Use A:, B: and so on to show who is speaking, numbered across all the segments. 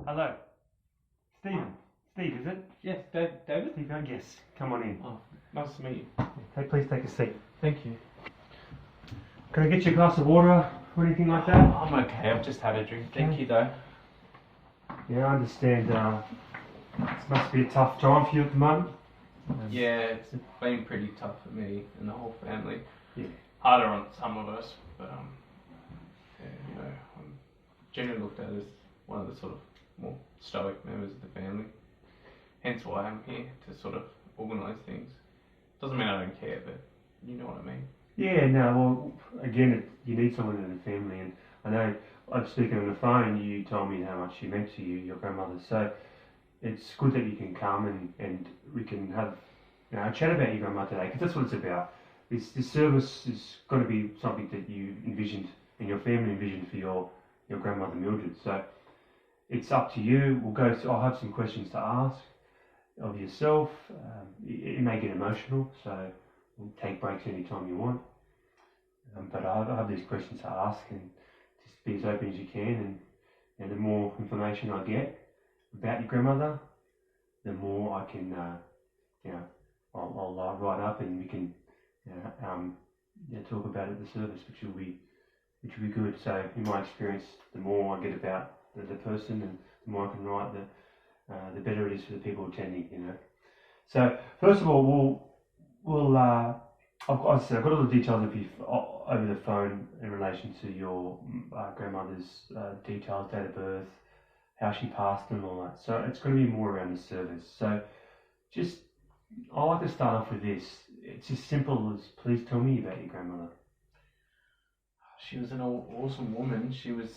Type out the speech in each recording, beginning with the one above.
A: Hello. Stephen. Steve, is it?
B: Yes, David?
A: Steve, yes. Come on in.
B: Oh, nice to meet you.
A: Please take a seat.
B: Thank you.
A: Can I get you a glass of water or anything like that?
B: I'm okay, I've just had a drink. Thank you though.
A: Yeah, I understand. This must be a tough time for you at the moment.
B: Yeah, it's been pretty tough for me and the whole family.
A: Yeah.
B: Harder on some of us, but yeah, I'm generally looked at as one of the sort of more stoic members of the family. Hence why I'm here to sort of organise things. Doesn't mean I don't care, but you know what I mean.
A: Yeah, no, well, again, you need someone in the family, and I know, I'm speaking on the phone, you told me how much she meant to you, your grandmother, so it's good that you can come and we can have a chat about your grandma today, because that's what it's about. This service is going to be something that you envisioned and your family envisioned for your grandmother Mildred, so it's up to you. I'll have some questions to ask of yourself. It may get emotional, so we'll take breaks anytime you want. But I have these questions to ask, and just be as open as you can. And the more information I get about your grandmother, the more I can, I'll write up, and we can, talk about it at the service, which will be good. So in my experience, the more I get about the person, and the more I can write, the better it is for the people attending. So first of all, I've got all the details of you over the phone in relation to your grandmother's details, date of birth, how she passed, and all that. So it's going to be more around the service. So I like to start off with this. It's as simple as, please tell me about your grandmother.
B: She was an awesome woman. She was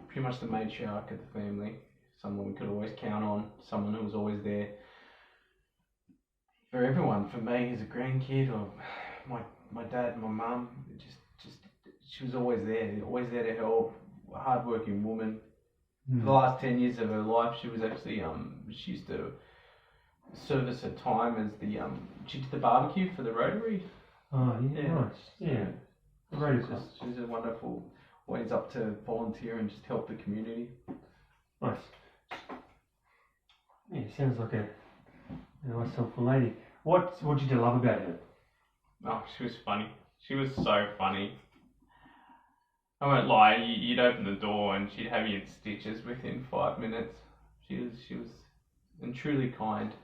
B: pretty much the matriarch of the family. Someone we could always count on. Someone who was always there for everyone. For me as a grandkid, or my dad and my mum. Just she was always there to help. A hard-working woman. For the last 10 years of her life, she was actually she used to service her time as she did the barbecue for the Rotary.
A: Oh yeah, nice. Yeah.
B: She was a wonderful, always up to volunteer and just help the community.
A: Nice. Yeah, sounds like a nice, helpful lady. What did you love about her?
B: Oh, she was funny. She was so funny. I won't lie, you'd open the door and she'd have you in stitches within 5 minutes. She was and truly kind.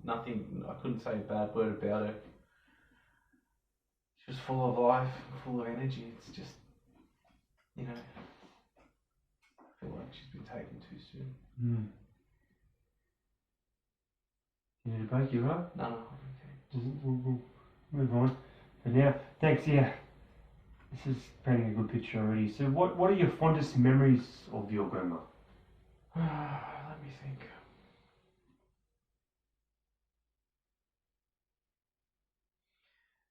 B: I couldn't say a bad word about her. She was full of life, full of energy. It's just, I feel like she's been taken too soon.
A: You need a break, you right?
B: No, okay.
A: We'll move on. But now, thanks, yeah. This is painting a good picture already. So what are your fondest memories of your grandma?
B: Let me think.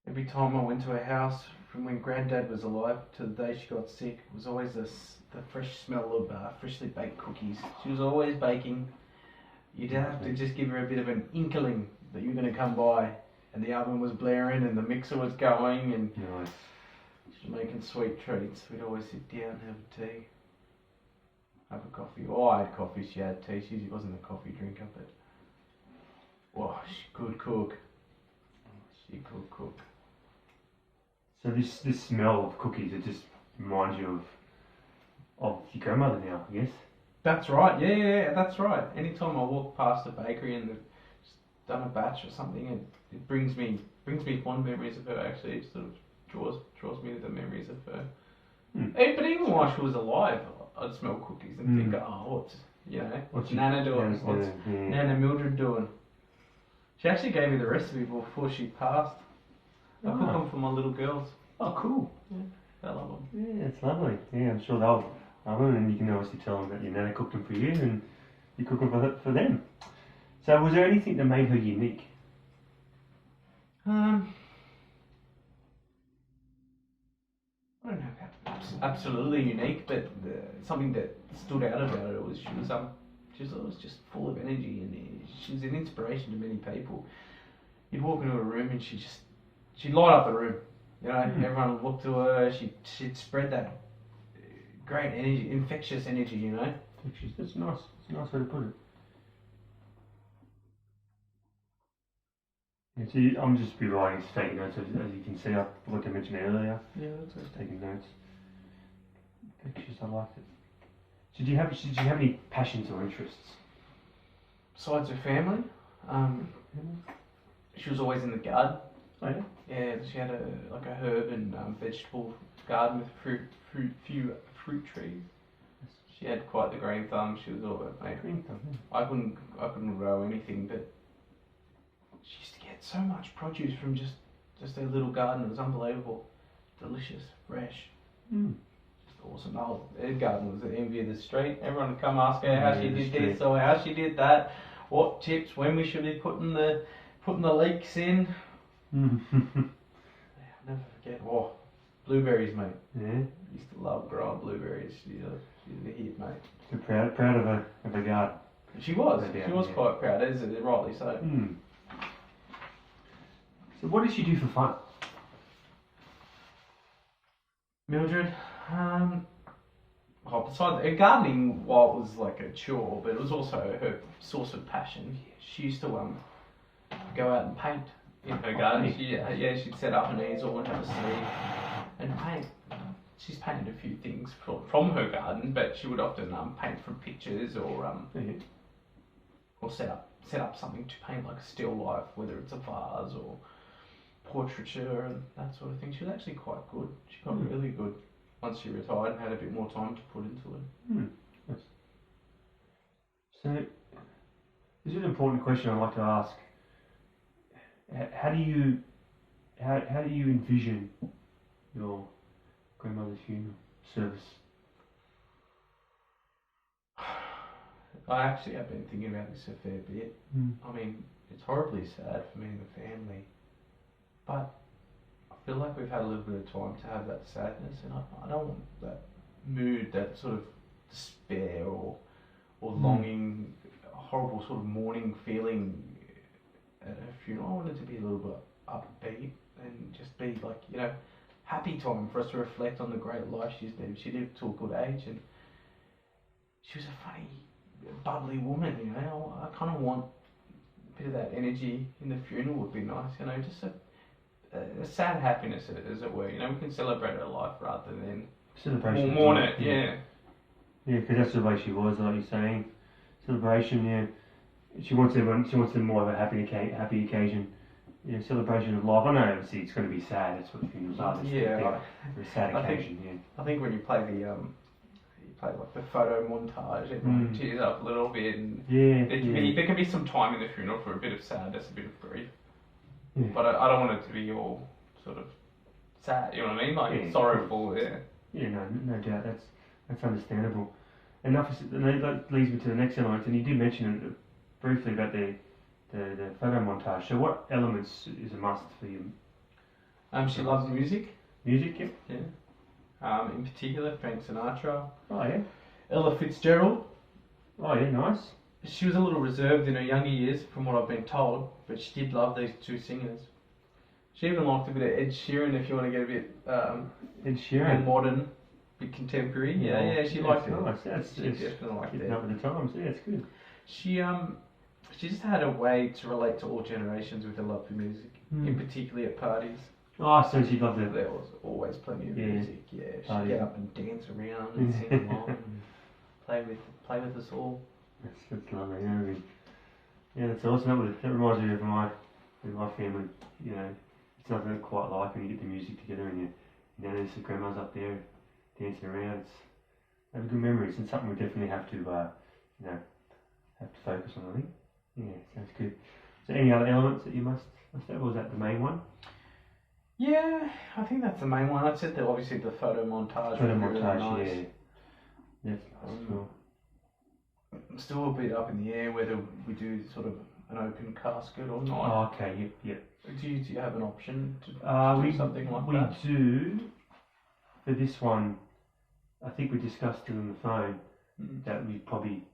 B: Every time I went to her house, from when Granddad was alive to the day she got sick, it was always the fresh smell of freshly baked cookies. She was always baking. You'd have to just give her a bit of an inkling that you were going to come by, and the oven was blaring and the mixer was going, and
A: nice.
B: She was making sweet treats. We'd always sit down and have a tea, have a coffee. Oh, I had coffee, she had tea. She wasn't a coffee drinker, but she could cook. She could cook.
A: So this smell of cookies, it just reminds you of your grandmother now, I guess?
B: That's right, yeah, that's right. Anytime I walk past a bakery and they've just done a batch or something, it brings me fond memories of her. Actually, it sort of draws me to the memories of her. But even while she was alive, I'd smell cookies and think, what's Nana doing? What's Nana Mildred doing? She actually gave me the recipe before she passed. I cook them for my little girls.
A: Oh, cool.
B: Yeah, they love them.
A: Yeah, it's lovely. Yeah, I'm sure they'll love them, and you can obviously tell them that your Nana cooked them for you, and you cook them for them. So was there anything that made her unique?
B: I don't know about absolutely unique, but something that stood out about her was she was always just full of energy, and she was an inspiration to many people. You'd walk into a room and she'd light up the room. Everyone would look to her. She'd spread that great energy, infectious energy.
A: Pictures. That's nice. It's a nice way to put it. Yeah, see, I'm just be writing, taking notes as you can see. Like I mentioned earlier,
B: Yeah, that's okay.
A: taking notes. Pictures. I liked it. Did you have any passions or interests?
B: Besides her family, she was always in the garden.
A: Oh yeah.
B: Yeah, she had a herb and vegetable garden with few fruit trees. She had quite the green thumb. She was all about, mate.
A: Green thumb. Yeah.
B: I couldn't grow anything, but she used to get so much produce from just her little garden. It was unbelievable, delicious, fresh. Just awesome. Her garden was the envy of the street. Everyone would come ask her how she did this or how she did that, what tips, when we should be putting the leeks in. I'll never forget. Oh, blueberries, mate.
A: Yeah.
B: Used to love growing blueberries. She's a hit, mate.
A: So proud of her garden.
B: She was quite proud, rightly so.
A: So what did she do for fun?
B: Mildred, besides her gardening, while it was like a chore, but it was also her source of passion. She used to go out and paint in her garden. She'd set up an easel and have a sleeve and paint. She's painted a few things from her garden, but she would often paint from pictures or set up something to paint, like a still life, whether it's a vase or portraiture and that sort of thing. She was actually quite good. She got really good once she retired and had a bit more time to put into it.
A: Yes. So, this is an important question I'd like to ask. How do you envision your grandmother's funeral service?
B: I actually have been thinking about this a fair bit. I mean, it's horribly sad for me and the family, but I feel like we've had a little bit of time to have that sadness, and I don't want that mood, that sort of despair or longing, horrible sort of mourning feeling at her funeral. I want it to be a little bit upbeat and just be like, happy time for us to reflect on the great life she's lived. She lived to a good age, and she was a funny, bubbly woman, I kind of want a bit of that energy in the funeral. Would be nice, just a sad happiness, as it were. We can celebrate her life rather than mourn it. Yeah,
A: because that's the way she was, like you're saying. Celebration, yeah. She wants them more of a happy occasion. Celebration of life. I know obviously it's going to be sad. That's what funerals are. A sad occasion.
B: I think when you play like the photo montage, everyone tears up a little bit, and there can be some time in the funeral for a bit of sadness, a bit of grief. Yeah. But I don't want it to be all sort of sad. You know what I mean? Like sorrowful. Yeah.
A: Yeah, no doubt. That's understandable. And that leads me to the next element, and you did mention it briefly about the photo montage. So what elements is a must for you?
B: She loves music.
A: Music, yep.
B: Yeah. In particular, Frank Sinatra.
A: Oh yeah.
B: Ella Fitzgerald.
A: Oh yeah, nice.
B: She was a little reserved in her younger years, from what I've been told, but she did love these two singers. She even liked a bit of Ed Sheeran, if you want to get a bit
A: Ed Sheeran,
B: more modern, a bit contemporary. Yeah, she liked it.
A: Nice. She definitely liked it. Up with the times. Yeah, it's good.
B: She just had a way to relate to all generations with her love for music, in particular at parties.
A: Oh, so she loved it.
B: There was always plenty of music. Yeah, she'd get up and dance around and sing along and play with us all.
A: That's lovely. Yeah, that's awesome. That reminds me of my family. It's nothing quite like when you get the music together and there's the grandma's up there dancing around. They have good memories, and something we definitely have to focus on. I think. Yeah, sounds good. So, any other elements that you must have, or was that the main one?
B: Yeah, I think that's the main one. I said that obviously the photo montage.
A: Really nice. Yeah. That's nice as well.
B: I'm still a bit up in the air whether we do sort of an open casket or not.
A: Oh, okay, yep.
B: Do you have an option to do something like that?
A: We do. For this one, I think we discussed it on the phone that you probably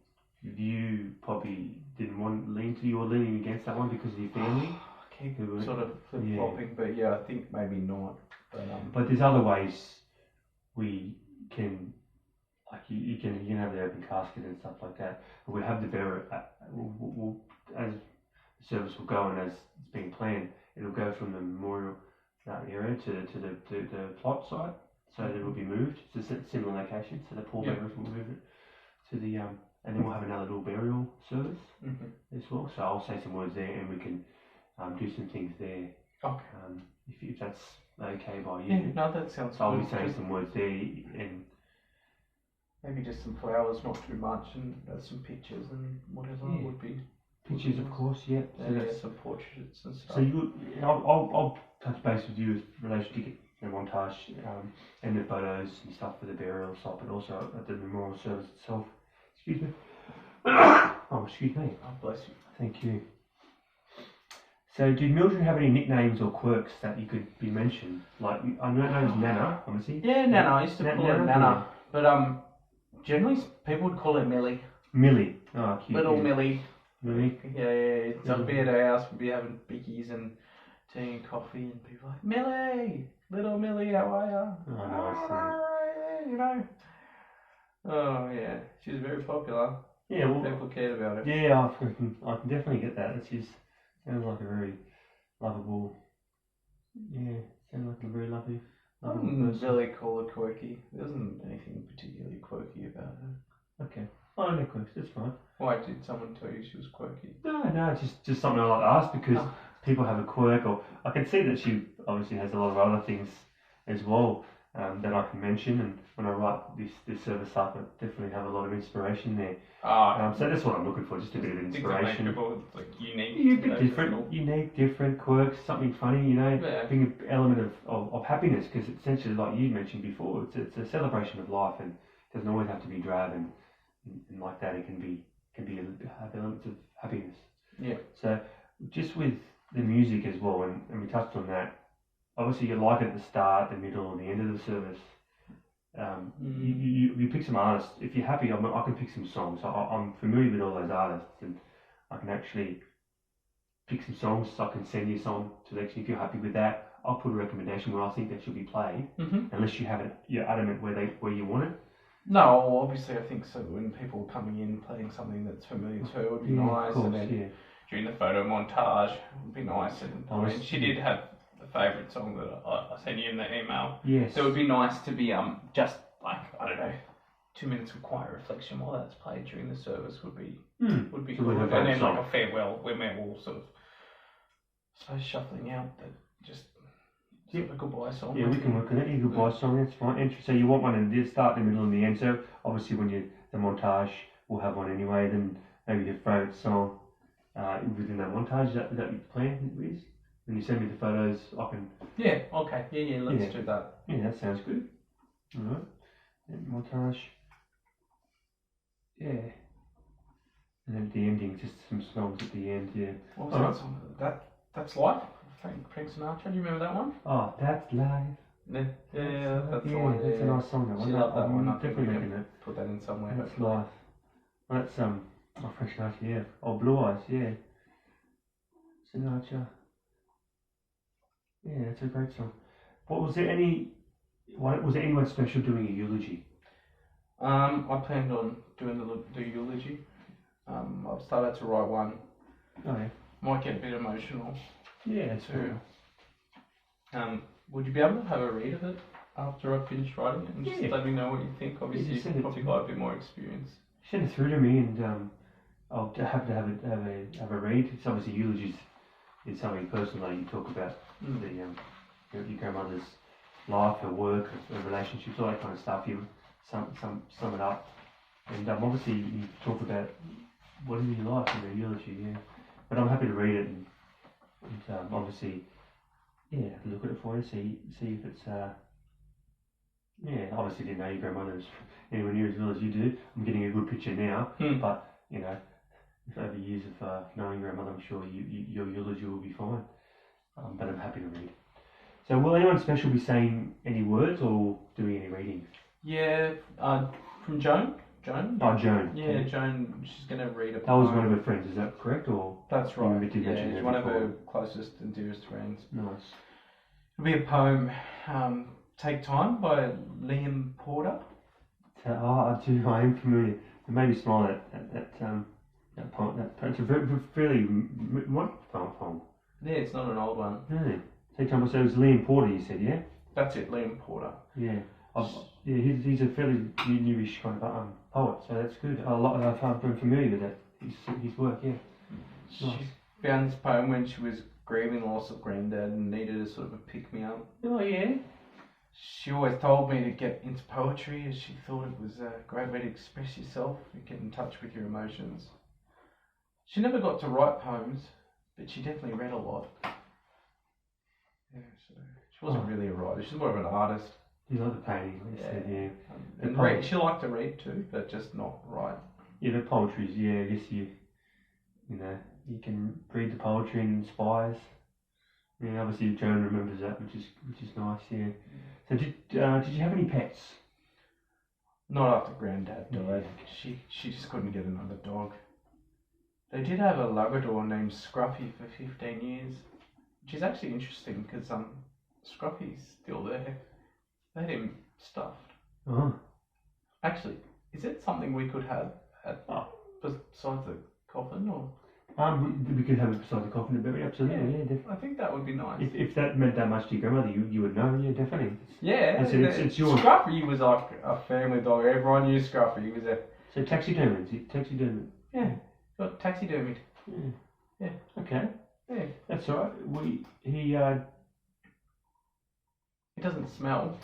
A: didn't want you were leaning against that one because of your family.
B: I keep sort of flip-flopping, but I think maybe not.
A: But there's other ways we can like you can have the open casket and stuff like that. But we have the burial. We'll, as the service will go and as it's being planned, it'll go from the memorial area to the plot site. So that it will be moved to a similar location. So the pallbearers will move it to the and then we'll have another little burial service as well. So I'll say some words there, and we can do some things there.
B: Okay.
A: If that's okay by you.
B: Yeah, no, that sounds
A: so
B: good.
A: I'll be saying some words there, and
B: maybe just some flowers, not too much, and some pictures and whatever would be.
A: Pictures, of course, yeah. So
B: some portraits and stuff.
A: So I'll touch base with you in relation to the montage and the photos and stuff for the burial site, but also at the memorial service itself. Excuse me. Oh, excuse me.
B: Oh, bless you.
A: Thank you. So, did Mildred have any nicknames or quirks that you could be mentioned? Like, I know her name's Nana, obviously.
B: Yeah, Nana. I used to call her Nana. But generally people would call her Millie.
A: Millie. Oh, cute.
B: Little Millie.
A: Millie?
B: Yeah. I'd be at her house, we'd be having bickies and tea and coffee, and people like, Millie! Little Millie, how are you?
A: Oh, nice.
B: You know. Oh, yeah. She was very popular.
A: Yeah, well,
B: people cared about her.
A: Yeah, I can definitely get that. She's sounds like a very lovable. Yeah, sounds like a very lovely person.
B: Really call her quirky. There wasn't anything particularly quirky about her.
A: Okay. Oh, no quirks, that's fine.
B: Why did someone tell you she was quirky?
A: No, just something I like to ask because people have a quirk, or I can see that she obviously has a lot of other things as well that I can mention. And when I write this service up, I definitely have a lot of inspiration there. So that's what I'm looking for, just a bit of inspiration.
B: People like unique.
A: Yeah, a bit different, unique, different quirks, something funny, you know, bring an element of happiness, because essentially, like you mentioned before, it's a celebration of life, and it doesn't always have to be drab and like that. It can be have elements of happiness. Yeah. So just with the music as well, and we touched on that. Obviously, you like it at the start, the middle, and the end of the service. You pick some artists. If you're happy, I can pick some songs. I'm familiar with all those artists, and I can actually pick some songs. So I can send you a song selection if you're happy with that. I'll put a recommendation where I think they should be played, unless you're adamant where you want it.
B: No, obviously I think so. When people are coming in playing something that's familiar to her would be nice,
A: course,
B: and then during the photo montage it would be nice. And I mean, she did have the favourite song that I sent you in the email. Yes. So it would be nice to be just like, I don't know, 2 minutes of quiet reflection while that's played during the service would be so good. And then like a farewell when we're all sort of, I suppose, shuffling out, but just a goodbye song.
A: Yeah, we can work on it. A goodbye song, that's fine. So you want one in the start, the middle, and the end. So obviously when the montage, we'll have one anyway. Then maybe your favourite song within that montage. That your plan is. When you send me the photos, I can.
B: Yeah. Okay. Yeah. Let's do that.
A: Yeah, that sounds good. All right. Montage. Yeah. And then at the ending, just some songs at the end. Yeah.
B: What was that song? That's Life. Frank Sinatra, do you remember that one?
A: Oh, That's Life.
B: Yeah, that's the one.
A: That's a nice song. That one.
B: She loved that one. I
A: definitely making it.
B: Put that in somewhere.
A: That's Life. That's Frank Sinatra. Yeah. Oh, Blue Eyes. Yeah. Sinatra. Yeah, that's a great song. Was there anyone special doing a eulogy?
B: I planned on doing the eulogy. I've started to write one.
A: Oh yeah.
B: Might get a bit emotional.
A: Yeah, too.
B: Would you be able to have a read of it after I've finished writing it and just let me know what you think? Obviously, you've probably got a bit more experience.
A: Send it through to me, and I'll have to have a read. It's obviously eulogies is something personal. You talk about your grandmother's life, her work, her relationships, all that kind of stuff. You sum it up, and obviously you talk about what is your life in the eulogy. Yeah, but I'm happy to read it and obviously, look at it for you, see if it's obviously didn't know your grandmother was anywhere near as well as you do. I'm getting a good picture now, but over years of knowing grandmother, I'm sure your eulogy will be fine. But I'm happy to read. So will anyone special be saying any words or doing any readings?
B: Yeah, from Joan. Joan?
A: Oh, Joan.
B: Yeah, okay. Joan, she's going to read a poem.
A: That was one of her friends, is that correct? Or
B: that's right. Yeah, she's one of her closest and dearest friends.
A: Nice.
B: It'll be a poem, Take Time by Liam Porter.
A: I do. I am familiar. It made me smile that poem. It's a fairly what poem?
B: Yeah, it's not an old one.
A: No. So it was Liam Porter. You said, yeah.
B: That's it, Liam Porter.
A: Yeah. He's a fairly newish kind of poet, so that's good. I've been familiar with that. His work, yeah.
B: She
A: Nice.
B: found this poem when she was grieving the loss of granddad and needed a sort of a pick-me-up.
A: Oh yeah.
B: She always told me to get into poetry as she thought it was a great way to express yourself and get in touch with your emotions. She never got to write poems, but she definitely read a lot. Yeah, so she wasn't really a writer, she's more of an artist.
A: You like the painting, like you said, yeah.
B: And she liked to read too, but just not write.
A: Yeah, the poetry's, I guess you can read the poetry and it inspires. Yeah, obviously Joan remembers that, which is nice, yeah. So did you have any pets?
B: Not after Granddad died. She just couldn't get another dog. They did have a Labrador named Scruffy for 15 years, which is actually interesting because Scruffy's still there. They had him stuffed.
A: Oh.
B: Actually, is it something we could have besides the coffin, or?
A: We could have it beside the coffin, but absolutely, yeah, definitely.
B: I think that would be nice.
A: If that meant that much to your grandmother, you would know, yeah, definitely.
B: It's yours. Scruffy was like a family dog. Everyone knew Scruffy. He was a...
A: So taxidermy.
B: Yeah, got taxidermied.
A: Yeah. Okay.
B: Yeah.
A: That's all right. He
B: doesn't smell.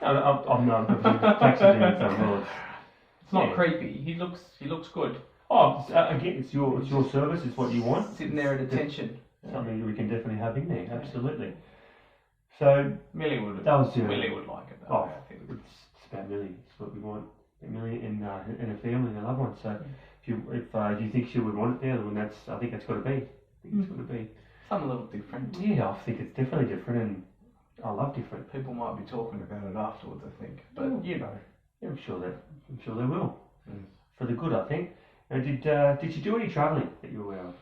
A: I'm not taxidermy, so well.
B: It's not creepy. He looks good.
A: Oh, again, it's your service. It's what you want.
B: Sitting there at attention.
A: Something we can definitely have in there. Absolutely. So
B: Millie would like it. Though,
A: I think it's about Millie. It's what we want. Millie and a family and a loved one. So if you think she would want it there, then I think that's got to be. It's got to be
B: something a little different.
A: Yeah, I think it's definitely different, and I love different.
B: People might be talking about it afterwards, I think, but
A: Yeah, I'm sure they will.
B: Yes.
A: For the good, I think. Did you do any travelling that you're aware of?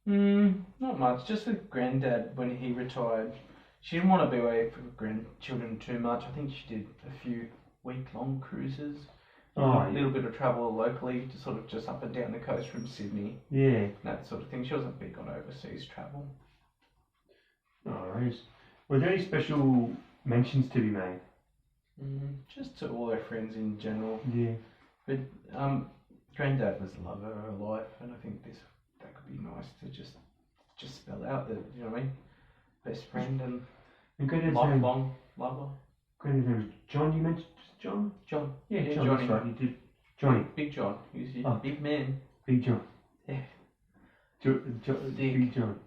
B: Not much. Just with Granddad when he retired. She didn't want to be away from grandchildren too much. I think she did a few week-long cruises. A little bit of travel locally, to sort of just up and down the coast from Sydney.
A: Yeah.
B: That sort of thing. She wasn't big on overseas travel.
A: No worries. Were there any special mentions to be made?
B: Just to all her friends in general.
A: Yeah.
B: But Granddad was the love of her life, and I think that could be nice to just spell out that, you know what I mean? Best friend and lifelong lover.
A: Granddad's name was John, you mentioned? John?
B: John.
A: Yeah, John,
B: Johnny.
A: that's right, you did. Johnny.
B: Big John. He was a big man.
A: Big John.
B: Yeah.
A: Big John.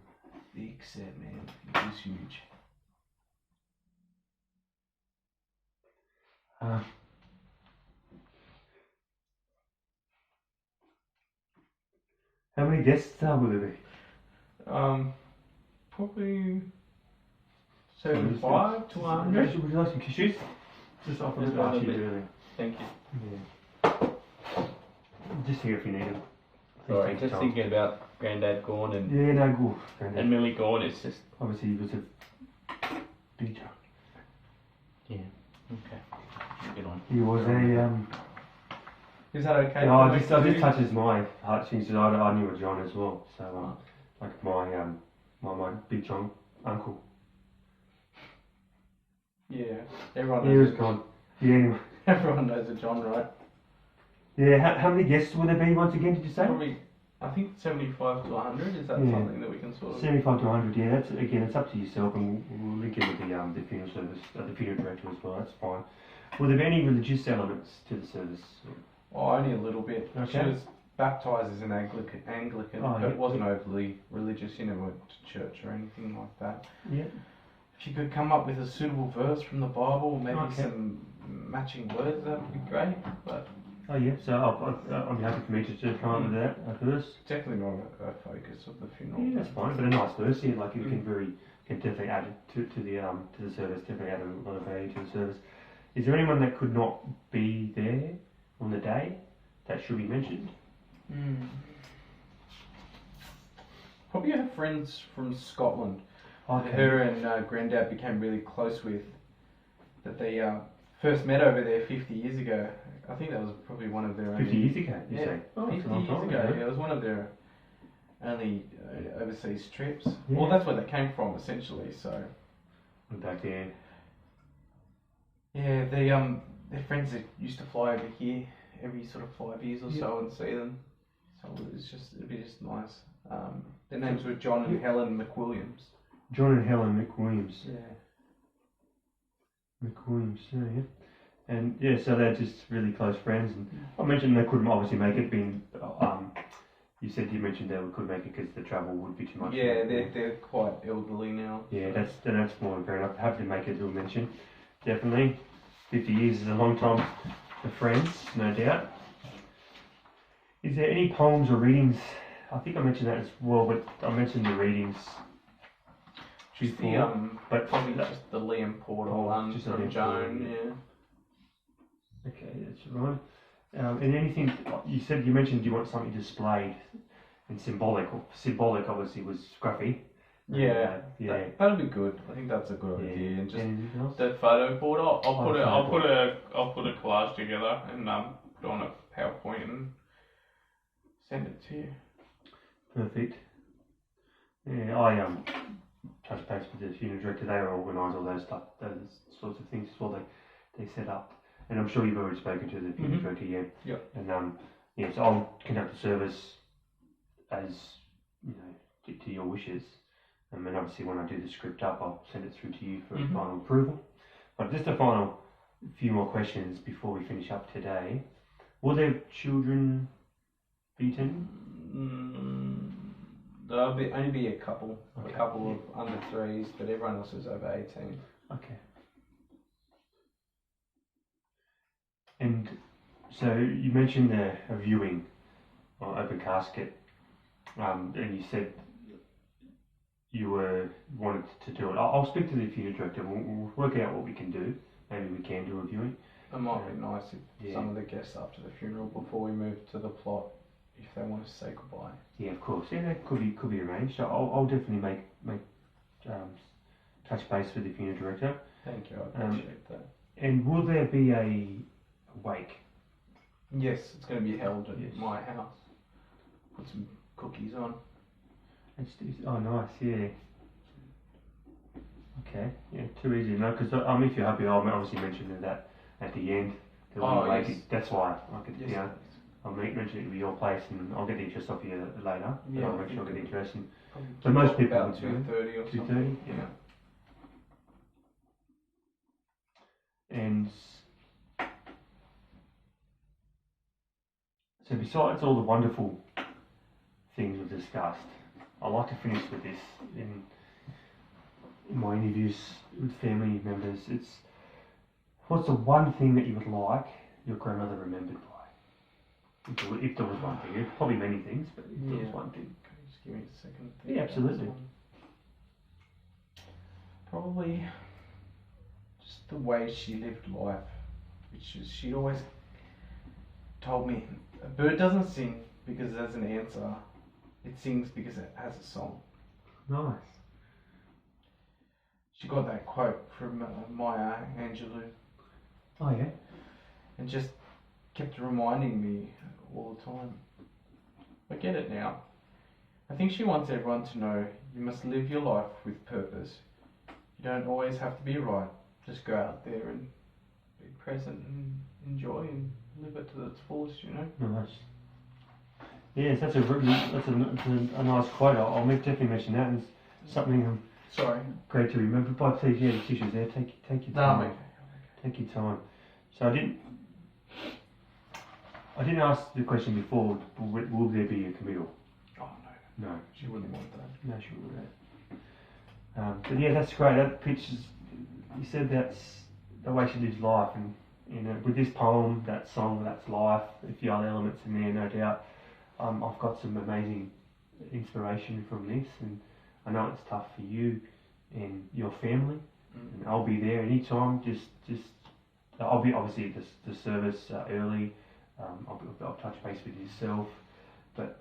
B: Big set man. He was huge.
A: How many guests will there be?
B: Probably 75 to 100.
A: Would you like some cashews? Just offer them last year, really.
B: Thank you.
A: Yeah. Just here if you need them.
C: Sorry, just thinking about Granddad gone and
A: good.
C: and Millie gone. It's just
A: obviously he was a big John.
C: Yeah. Okay. Get on.
A: He was
B: Is that okay?
A: Yeah, it just touches my heartstrings. I knew a John as well. So like my big John uncle.
B: Yeah. Everyone
A: He
B: knows
A: was gone. Yeah. Anyway.
B: Everyone knows a John, right?
A: Yeah. How many guests will there be once again? Did you say?
B: Probably. I think 75 to 100. Is that something that we can sort of? 75
A: to 100. Yeah. That's it's up to yourself, and we'll link it with the funeral service, the funeral director as well. That's fine. Will there be any religious elements to the service?
B: Oh, only a little bit.
A: Okay.
B: She was baptised as an Anglican, but wasn't overly religious. You never went to church or anything like that.
A: Yeah.
B: If you could come up with a suitable verse from the Bible, maybe some matching words, that would be great. But
A: oh yeah, so I'm happy for me to come up with that verse.
B: Definitely not a focus of the funeral.
A: Yeah, that's fine, but a nice verse. Yeah, like you can definitely add it to the service. Definitely add a lot of value to the service. Is there anyone that could not be there on the day that should be mentioned?
B: Probably her friends from Scotland.
A: Okay.
B: Her and Granddad became really close with. That they first met over there 50 years ago. I think that was probably one of their
A: 50
B: only...
A: years ago, you
B: Yeah,
A: say? Oh,
B: 50
A: it's a long
B: years
A: time
B: ago.
A: ago.
B: Yeah, it was one of their only overseas trips.
A: Yeah.
B: Well, that's where they came from, essentially, so...
A: Back there.
B: Yeah, their friends that used to fly over here every sort of 5 years or so and see them. So it'd be just nice. Their names were John and Helen McWilliams.
A: John and Helen McWilliams.
B: Yeah.
A: McWilliams, yeah. And yeah, so they're just really close friends. And I mentioned they couldn't obviously make it. You mentioned they could make it because the travel would be too much.
B: Yeah, they're quite elderly now.
A: Yeah, that's more than fair enough. Happy to make it to a mention. Definitely. 50 years is a long time for friends, no doubt. Is there any poems or readings? I think I mentioned that as well, but I mentioned the readings
B: Just
A: before. But
B: probably just the Liam Porter one
A: just
B: from
A: Liam
B: Joan,
A: Porter,
B: yeah.
A: Okay, that's right. And anything you mentioned you want something displayed and symbolic. Symbolic obviously was scruffy.
B: Yeah,
A: yeah.
B: that'll be good. I think that's a good idea. And just
A: anything else?
B: that photo board, I'll put a collage together and put on a PowerPoint and send it to you.
A: Perfect. Yeah, I touched base with the funeral director. They organise all those sorts of things as well. They set up, and I'm sure you've already spoken to the funeral director, yeah.
B: Yeah.
A: And so I'll conduct the service as to your wishes. And obviously when I do the script up, I'll send it through to you for final approval. But just a final few more questions before we finish up today. Will their children be attending?
B: There'll only be a couple
A: Okay.
B: of under 3s, but everyone else is over 18.
A: Okay. And so you mentioned a viewing or open casket, and you said you wanted to do it. I'll speak to the funeral director. We'll work out what we can do. Maybe we can do a viewing.
B: It might be nice if some of the guests after the funeral, before we move to the plot, if they want to say goodbye.
A: Yeah, of course. Yeah, that could be arranged. I'll definitely make touch base with the funeral director.
B: Thank you, I appreciate that.
A: And will there be a wake?
B: Yes, it's going to be held at my house. Put some cookies on.
A: Oh, nice, yeah. Okay, yeah, too easy, no, because if you're happy, I'll obviously mention that at the end.
B: Yes.
A: That's why I could,
B: Yes,
A: I'll mention it will be your place, and I'll get the address off you later.
B: Yeah,
A: I'll make sure I get the address. And
B: so
A: most people
B: about
A: would do it.
B: 2:30 or
A: 2:30,
B: something.
A: yeah. And so besides all the wonderful things we've discussed, I like to finish with this in my interviews with family members. It's what's the one thing that you would like your grandmother remembered by? If there was one thing, there's probably many things, but if there was one thing.
B: Can you just give me a second?
A: Yeah, absolutely.
B: Probably just the way she lived life, which is she'd always told me a bird doesn't sing because it has an answer, it sings because it has a song.
A: Nice.
B: She got that quote from Maya Angelou.
A: Oh yeah.
B: And just kept reminding me all the time. I get it now. I think she wants everyone to know you must live your life with purpose. You don't always have to be right. Just go out there and be present and enjoy and live it to its fullest,
A: Nice. Yes, that's a nice quote. I'll definitely mention that. And something
B: Sorry.
A: great to remember. But please, the tissues there. Take your time.
B: No,
A: Take your time. So I didn't ask the question before. Will there be a committal?
B: Oh no.
A: No.
B: She wouldn't want that.
A: No, she wouldn't. But yeah, that's great. That pictures. You said that's the way she lives life, and with this poem, that song, that's life. A few other elements in there, no doubt. I've got some amazing inspiration from this, and I know it's tough for you and your family. And I'll be there anytime. Just I'll be obviously at the service early. I'll touch base with yourself, but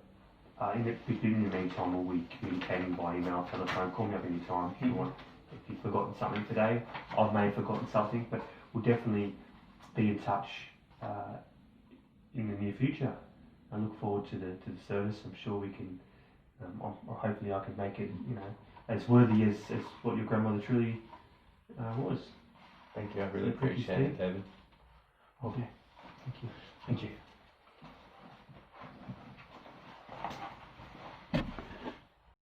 A: in the meantime, we'll be communicating by email, telephone. Call me up any time if you want. If you've forgotten something today, I may have forgotten something, but we'll definitely be in touch in the near future. I look forward to the service. I'm sure we can. Hopefully, I can make it. As worthy as what your grandmother truly was.
C: Thank you. I really
A: So thank you,
C: appreciate it,
A: Steve.
C: David.
A: Okay. Thank you. Thank you.